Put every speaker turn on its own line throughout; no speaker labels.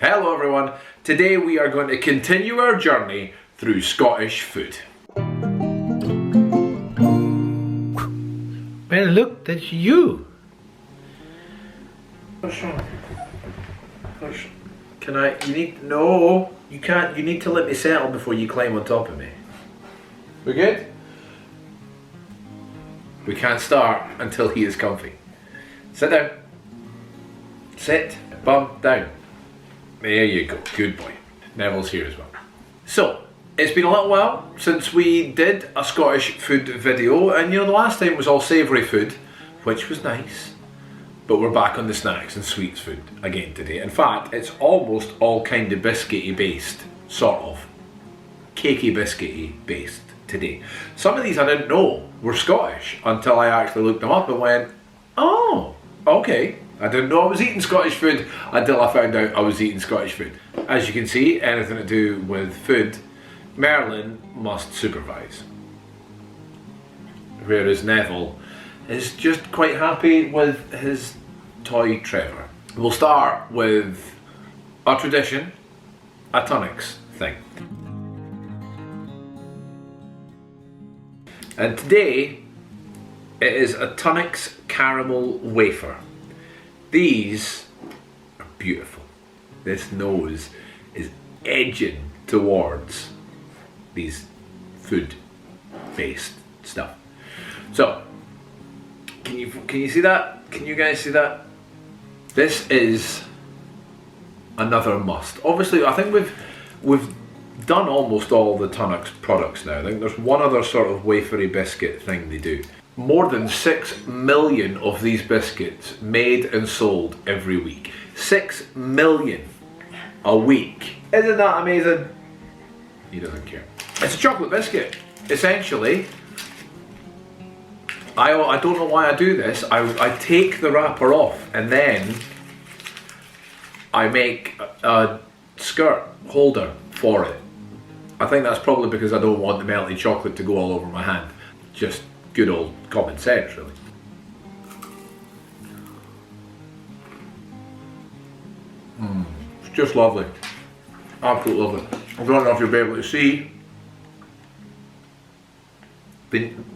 Hello everyone, today we are going to continue our journey through Scottish food.
Well, look, that's you.
What's wrong? No, you can't, you need to let me settle before you climb on top of me. We good? We can't start until he is comfy. Sit down. Sit, bum down. There you go, good boy. Neville's here as well. So, it's been a little while since we did a Scottish food video, and you know, the last time was all savoury food, which was nice. But we're back on the snacks and sweets food again today. In fact, it's almost all kind of biscuity based, sort of. Cakey biscuity based today. Some of these I didn't know were Scottish until I actually looked them up and went, oh, okay. I didn't know I was eating Scottish food until I found out I was eating Scottish food. As you can see, anything to do with food, Merlin must supervise. Whereas Neville is just quite happy with his toy Trevor. We'll start with a tradition, a Tunnocks thing. And today, it is a Tunnocks caramel wafer. These are beautiful. This nose is edging towards these food-based stuff. So, can you see that? Can you guys see that? This is another must. Obviously, I think we've done almost all the Tunnocks products now. I think there's one other sort of wafery biscuit thing they do. More than 6 million of these biscuits made and sold every week. 6 million a week. Isn't that amazing? He doesn't care. It's a chocolate biscuit, essentially. I don't know why I do this. I take the wrapper off and then I make a skirt holder for it. I think that's probably because I don't want the melted chocolate to go all over my hand. Just good old common sense, really. It's just lovely. Absolutely lovely. I don't know if you'll be able to see.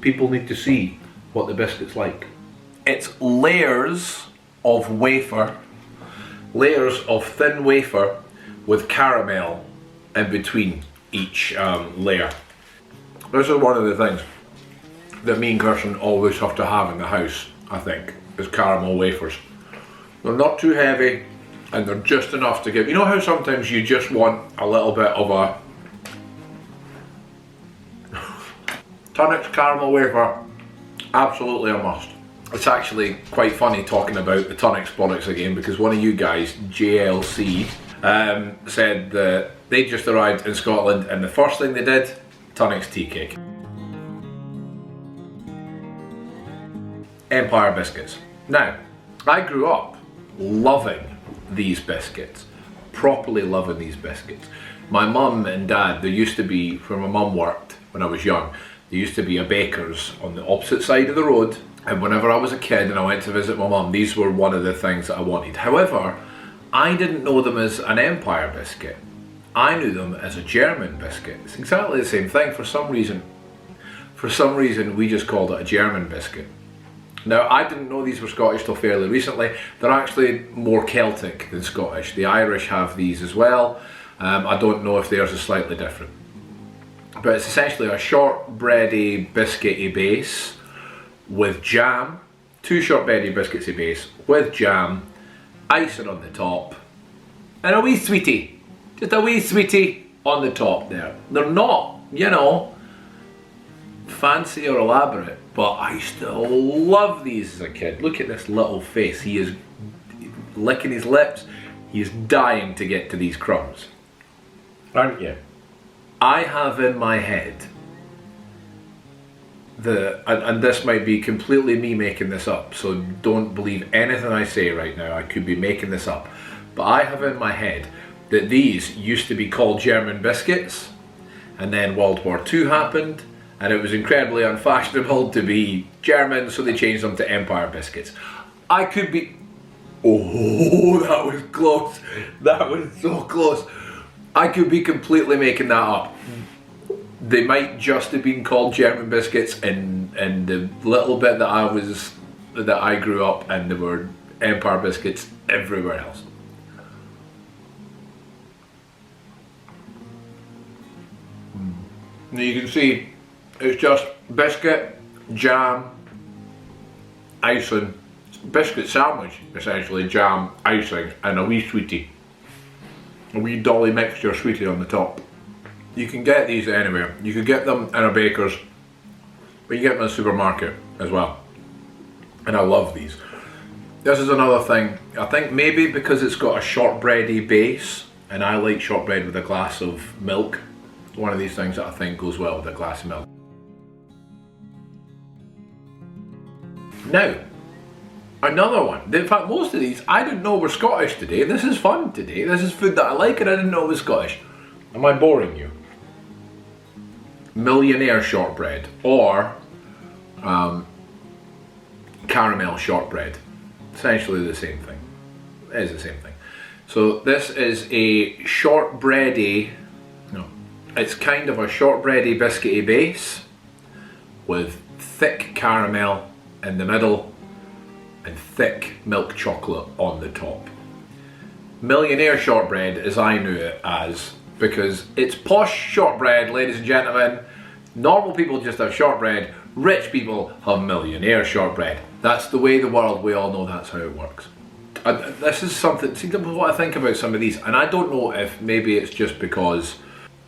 People need to see what the biscuit's like. It's layers of wafer, layers of thin wafer with caramel in between each layer. This is one of the things that me and Kirsten always have to have in the house, I think, is caramel wafers. They're not too heavy and they're just enough to give. You know how sometimes you just want a little bit of a Tunnocks caramel wafer? Absolutely a must. It's actually quite funny talking about the Tunnocks products again, because one of you guys, JLC, said that they just arrived in Scotland and the first thing they did, Tunnocks tea cake. Empire biscuits. Now, I grew up loving these biscuits, properly loving these biscuits. My mum and dad, there used to be, where my mum worked when I was young, there used to be a baker's on the opposite side of the road, and whenever I was a kid and I went to visit my mum, these were one of the things that I wanted. However, I didn't know them as an Empire biscuit. I knew them as a German biscuit. It's exactly the same thing. For some reason we just called it a German biscuit. Now, I didn't know these were Scottish till fairly recently. They're actually more Celtic than Scottish. The Irish have these as well. I don't know if theirs is slightly different. But it's essentially a shortbready biscuity base with jam. 2 shortbready biscuitsy base with jam, icing on the top, and a wee sweetie. Just a wee sweetie on the top there. They're not, you know, fancy or elaborate, but I still love these as a kid. Look at this little face. He is licking his lips. He is dying to get to these crumbs. Aren't you? I have in my head and this might be completely me making this up, so don't believe anything I say right now. I could be making this up. But I have in my head that these used to be called German biscuits, and then World War II happened, and it was incredibly unfashionable to be German, so they changed them to Empire biscuits. I could be... Oh, that was close. That was so close. I could be completely making that up. They might just have been called German biscuits in the little bit that I grew up, and there were Empire biscuits everywhere else. Now you can see it's just biscuit, jam, icing, biscuit sandwich essentially, jam, icing, and a wee sweetie. A wee dolly mixture sweetie on the top. You can get these anywhere. You can get them in a baker's, but you get them in a supermarket as well. And I love these. This is another thing, I think maybe because it's got a shortbready base, and I like shortbread with a glass of milk. One of these things that I think goes well with a glass of milk. Now, another one. In fact, most of these I didn't know were Scottish today. This is fun today. This is food that I like and I didn't know it was Scottish. Am I boring you? Millionaire shortbread or caramel shortbread. Essentially the same thing. It is the same thing. So this is a shortbready, it's kind of a shortbready biscuity base with thick caramel in the middle and thick milk chocolate on the top. Millionaire shortbread, as I knew it as, because it's posh shortbread, ladies and gentlemen. Normal people just have shortbread, rich people have millionaire shortbread. That's the way of the world, we all know that's how it works. This is something, see what I think about some of these, and I don't know if maybe it's just because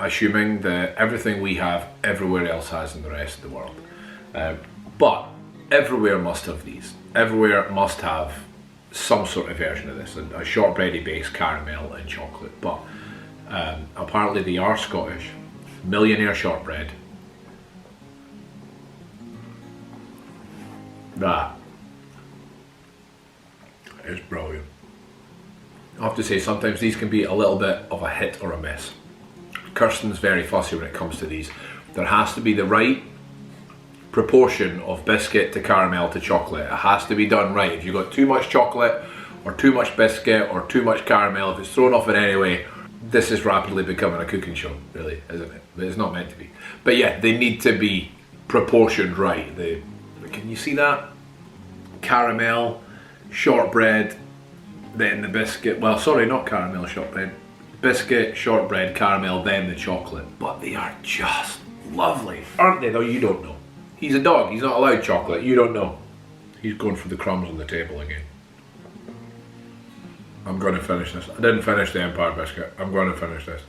assuming that everything we have, everywhere else has in the rest of the world. But everywhere must have these. Everywhere must have some sort of version of this, a shortbready base, caramel and chocolate. But apparently they are Scottish. Millionaire shortbread. That is brilliant. I have to say, sometimes these can be a little bit of a hit or a miss. Kirsten's very fussy when it comes to these. There has to be the right proportion of biscuit to caramel to chocolate. It has to be done right. If you've got too much chocolate or too much biscuit or too much caramel, if it's thrown off in any way, this is rapidly becoming a cooking show, really, isn't it? But it's not meant to be. But yeah, they need to be proportioned right. Can you see that? Caramel, shortbread, then the biscuit. Well, sorry, not caramel, shortbread. Biscuit, shortbread, caramel, then the chocolate. But they are just lovely, aren't they? Though you don't know. He's a dog, he's not allowed chocolate, you don't know. He's going for the crumbs on the table again. I'm going to finish this. I didn't finish the Empire biscuit. I'm going to finish this.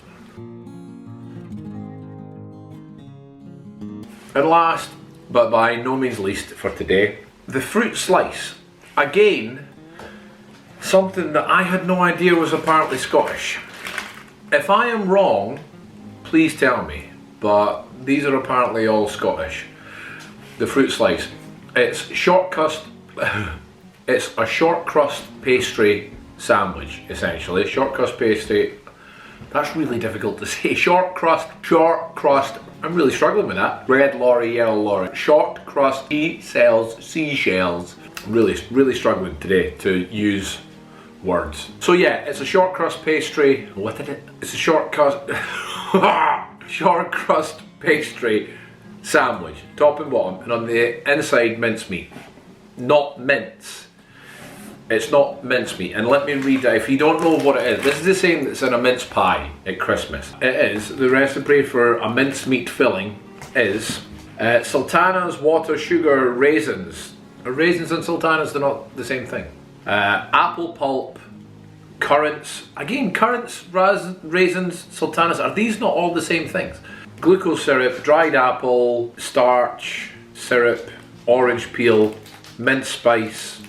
And last, but by no means least for today, the fruit slice. Again, something that I had no idea was apparently Scottish. If I am wrong, please tell me, but these are apparently all Scottish. The fruit slice. It's short crust. It's a short crust pastry sandwich, essentially. Short crust pastry. That's really difficult to say. Short crust. I'm really struggling with that. Red lorry, yellow lorry. Short crust. He sells seashells. Really struggling today to use words. So yeah, it's a short crust pastry. What did it? It's a short crust. Short crust pastry sandwich, top and bottom, and on the inside mincemeat. Not mince. It's not mincemeat. And let me read it. If you don't know what it is, this is the same that's in a mince pie at Christmas. It is, the recipe for a mincemeat filling is sultanas, water, sugar, raisins. Raisins and sultanas, they're not the same thing. Apple pulp, currants. Again, currants, raisins, sultanas. Are these not all the same things? Glucose syrup, dried apple, starch, syrup, orange peel, mint spice,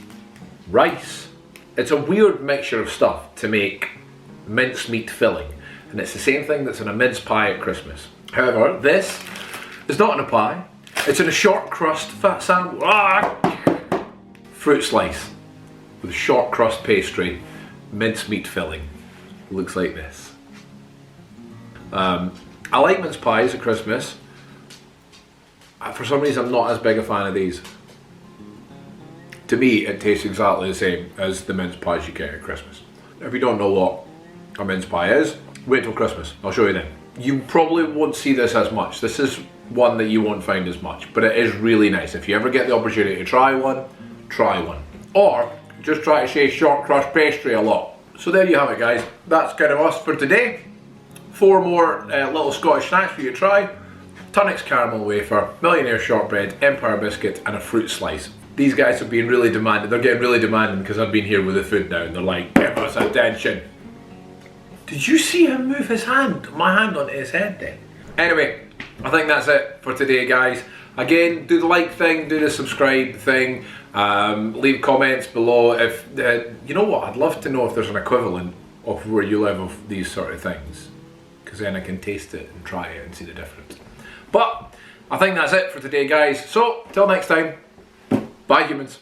rice. It's a weird mixture of stuff to make mincemeat filling, and it's the same thing that's in a mince pie at Christmas. However, this is not in a pie. It's in a short crust fat sandwich. Fruit slice with short crust pastry, mincemeat filling. Looks like this. I like mince pies at Christmas. For some reason, I'm not as big a fan of these. To me, it tastes exactly the same as the mince pies you get at Christmas. If you don't know what a mince pie is, wait till Christmas, I'll show you then. You probably won't see this as much. This is one that you won't find as much, but it is really nice. If you ever get the opportunity to try one, try one. Or just try to say short crust pastry a lot. So there you have it, guys. That's kind of us for today. 4 more little Scottish snacks for you to try. Tunnocks caramel wafer, millionaire shortbread, empire biscuit, and a fruit slice. These guys have been really demanding. They're getting really demanding because I've been here with the food now and they're like, give us attention. Did you see him move his hand, my hand onto his head then? Anyway, I think that's it for today, guys. Again, do the like thing, do the subscribe thing, leave comments below. If you know what, I'd love to know if there's an equivalent of where you live of these sort of things, because then I can taste it and try it and see the difference. But I think that's it for today, guys. So till next time, bye humans.